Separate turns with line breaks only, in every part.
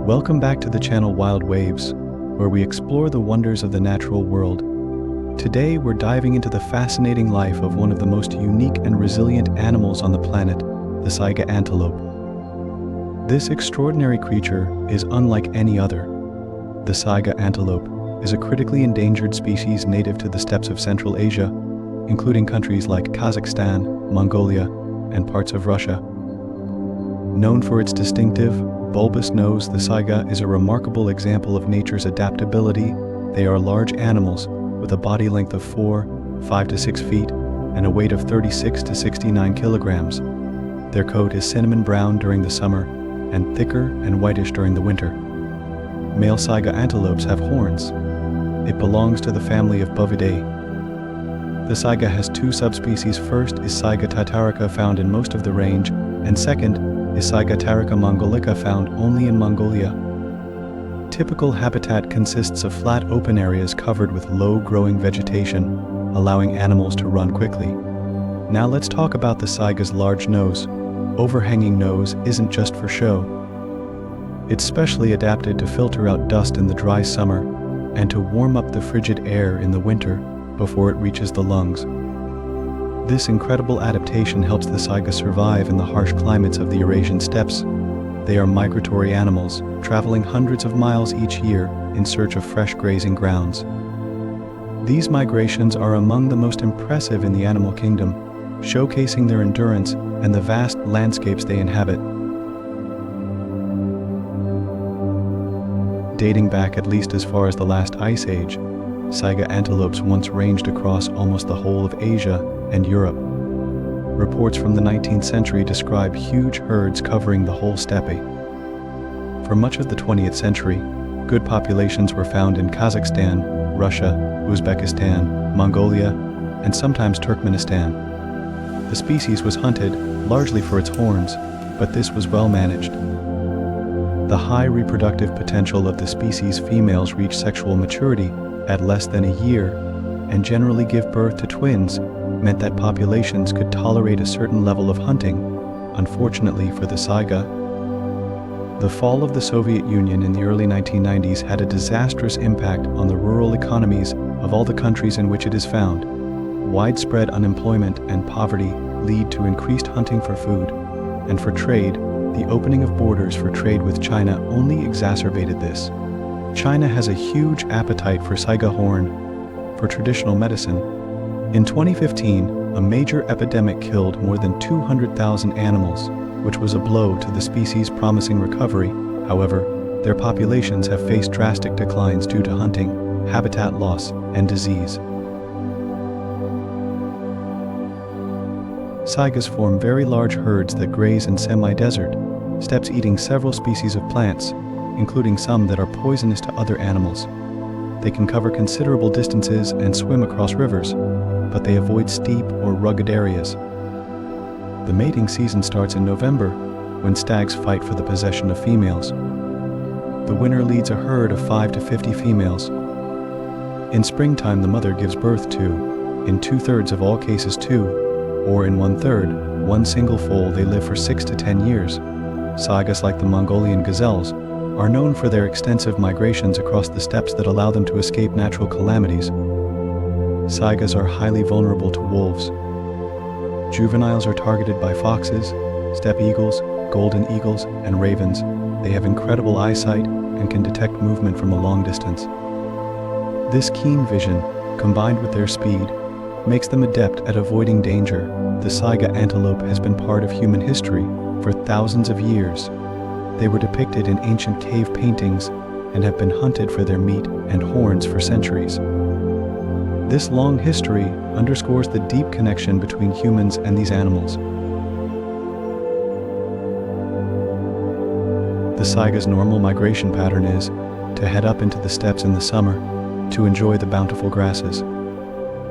Welcome back to the channel Wild Waves, where we explore the wonders of the natural world. Today we're diving into the fascinating life of one of the most unique and resilient animals on the planet, the Saiga antelope. This extraordinary creature is unlike any other. The Saiga antelope is a critically endangered species native to the steppes of Central Asia, including countries like Kazakhstan, Mongolia, and parts of Russia. Known for its distinctive, bulbous nose, the saiga is a remarkable example of nature's adaptability. They are large animals with a body length of 5 to 6 feet and a weight of 36 to 69 kilograms. Their coat is cinnamon brown during the summer and thicker and whitish during the winter. Male Saiga antelopes have horns. It belongs to the family of Bovidae. The saiga has two subspecies. First is Saiga tatarica, found in most of the range, and second is Saiga mongolica, found only in Mongolia. Typical habitat consists of flat open areas covered with low-growing vegetation, allowing animals to run quickly. Now let's talk about the saiga's large nose. Overhanging nose isn't just for show. It's specially adapted to filter out dust in the dry summer and to warm up the frigid air in the winter before it reaches the lungs. This incredible adaptation helps the saiga survive in the harsh climates of the Eurasian steppes. They are migratory animals, traveling hundreds of miles each year in search of fresh grazing grounds. These migrations are among the most impressive in the animal kingdom, showcasing their endurance and the vast landscapes they inhabit. Dating back at least as far as the last ice age, Saiga antelopes once ranged across almost the whole of Asia and Europe. Reports from the 19th century describe huge herds covering the whole steppe. For much of the 20th century, good populations were found in Kazakhstan, Russia, Uzbekistan, Mongolia, and sometimes Turkmenistan. The species was hunted largely for its horns, but this was well managed. The high reproductive potential of the species' females reach sexual maturity at less than a year and generally give birth to twins meant that populations could tolerate a certain level of hunting. Unfortunately for the saiga, the fall of the Soviet Union in the early 1990s had a disastrous impact on the rural economies of all the countries in which it is found. Widespread unemployment and poverty lead to increased hunting for food, and for trade, the opening of borders for trade with China only exacerbated this. China has a huge appetite for saiga horn for traditional medicine. In 2015, a major epidemic killed more than 200,000 animals, which was a blow to the species' promising recovery. However, their populations have faced drastic declines due to hunting, habitat loss, and disease. Saigas form very large herds that graze in semi-desert steppes, eating several species of plants, including some that are poisonous to other animals. They can cover considerable distances and swim across rivers, but they avoid steep or rugged areas. The mating season starts in November, when stags fight for the possession of females. The winner leads a herd of 5 to 50 females. In springtime, the mother gives birth to, in 2/3 of all cases, 2, or in 1/3, one single foal. They live for 6 to 10 years. Saigas, like the Mongolian gazelles, are known for their extensive migrations across the steppes that allow them to escape natural calamities. Saigas are highly vulnerable to wolves. Juveniles are targeted by foxes, steppe eagles, golden eagles, and ravens. They have incredible eyesight and can detect movement from a long distance. This keen vision, combined with their speed, makes them adept at avoiding danger. The Saiga antelope has been part of human history for thousands of years. They were depicted in ancient cave paintings and have been hunted for their meat and horns for centuries. This long history underscores the deep connection between humans and these animals. The saiga's normal migration pattern is to head up into the steppes in the summer to enjoy the bountiful grasses.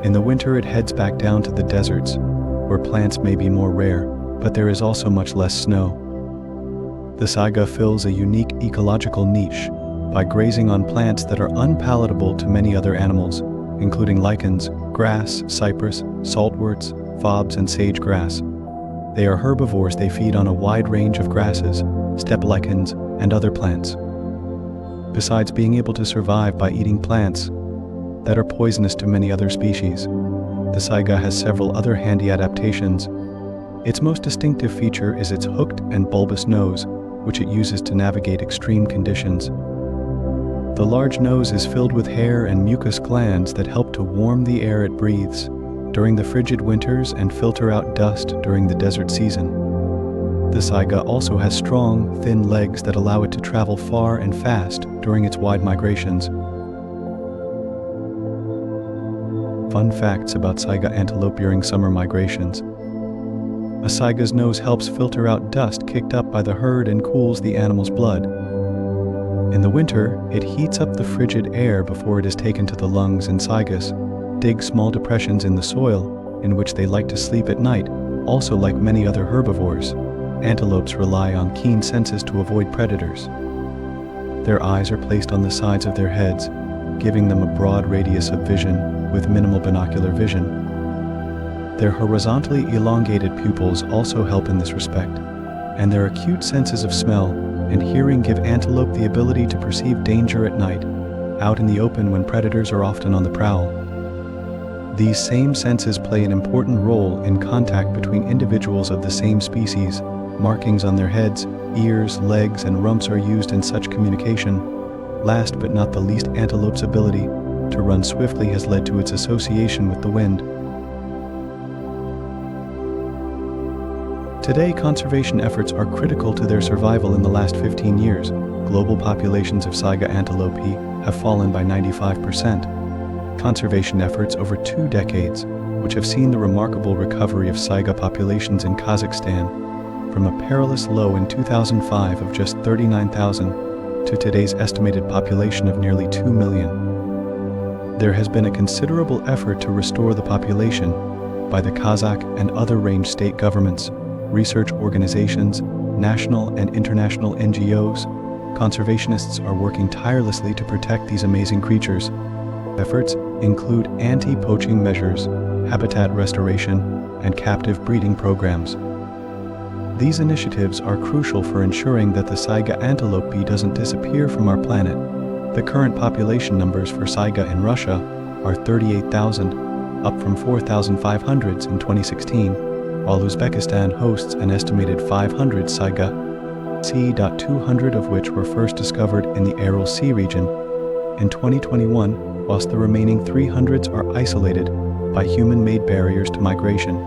In the winter, it heads back down to the deserts, where plants may be more rare, but there is also much less snow. The saiga fills a unique ecological niche by grazing on plants that are unpalatable to many other animals, including lichens, grass, cypress, saltworts, fobs, and sage grass. They are herbivores. They feed on a wide range of grasses, steppe lichens, and other plants. besides being able to survive by eating plants that are poisonous to many other species. The saiga has several other handy adaptations. Its most distinctive feature is its hooked and bulbous nose, which it uses to navigate extreme conditions. The large nose is filled with hair and mucus glands that help to warm the air it breathes during the frigid winters and filter out dust during the desert season. The saiga also has strong, thin legs that allow it to travel far and fast during its wide migrations. Fun facts about saiga antelope during summer migrations. A saiga's nose helps filter out dust kicked up by the herd and cools the animal's blood. In the winter, it heats up the frigid air before it is taken to the lungs, and saigas dig small depressions in the soil in which they like to sleep at night. Also, like many other herbivores, antelopes rely on keen senses to avoid predators. Their eyes are placed on the sides of their heads, giving them a broad radius of vision with minimal binocular vision. Their horizontally elongated pupils also help in this respect, and their acute senses of smell and hearing give antelope the ability to perceive danger at night, out in the open when predators are often on the prowl. These same senses play an important role in contact between individuals of the same species. Markings on their heads, ears, legs, and rumps are used in such communication. Last but not the least, antelope's ability to run swiftly has led to its association with the wind. Today, conservation efforts are critical to their survival. In the last 15 years, global populations of Saiga Antelope have fallen by 95%. Conservation efforts over 2 decades, which have seen the remarkable recovery of Saiga populations in Kazakhstan from a perilous low in 2005 of just 39,000 to today's estimated population of nearly 2 million. There has been a considerable effort to restore the population by the Kazakh and other range state governments, research organizations, national and international NGOs. Conservationists are working tirelessly to protect these amazing creatures. Efforts include anti-poaching measures, habitat restoration, and captive breeding programs. These initiatives are crucial for ensuring that the Saiga antelope doesn't disappear from our planet. The current population numbers for Saiga in Russia are 38,000, up from 4,500 in 2016, while Uzbekistan hosts an estimated 500 Saiga, C.200 of which were first discovered in the Aral Sea region in 2021, whilst the remaining 300s are isolated by human-made barriers to migration.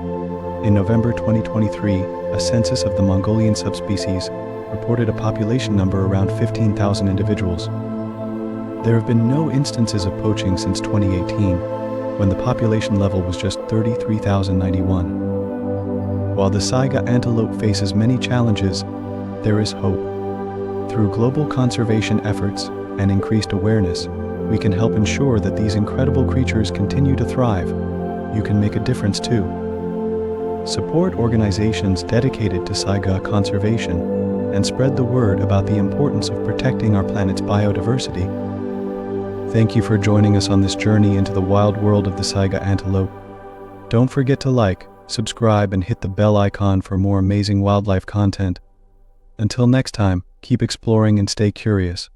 In November 2023, a census of the Mongolian subspecies reported a population number around 15,000 individuals. There have been no instances of poaching since 2018, when the population level was just 33,091. While the Saiga antelope faces many challenges, there is hope. Through global conservation efforts and increased awareness, we can help ensure that these incredible creatures continue to thrive. You can make a difference too. Support organizations dedicated to Saiga conservation and spread the word about the importance of protecting our planet's biodiversity. Thank you for joining us on this journey into the wild world of the Saiga antelope. Don't forget to like, subscribe, and hit the bell icon for more amazing wildlife content. Until next time, keep exploring and stay curious.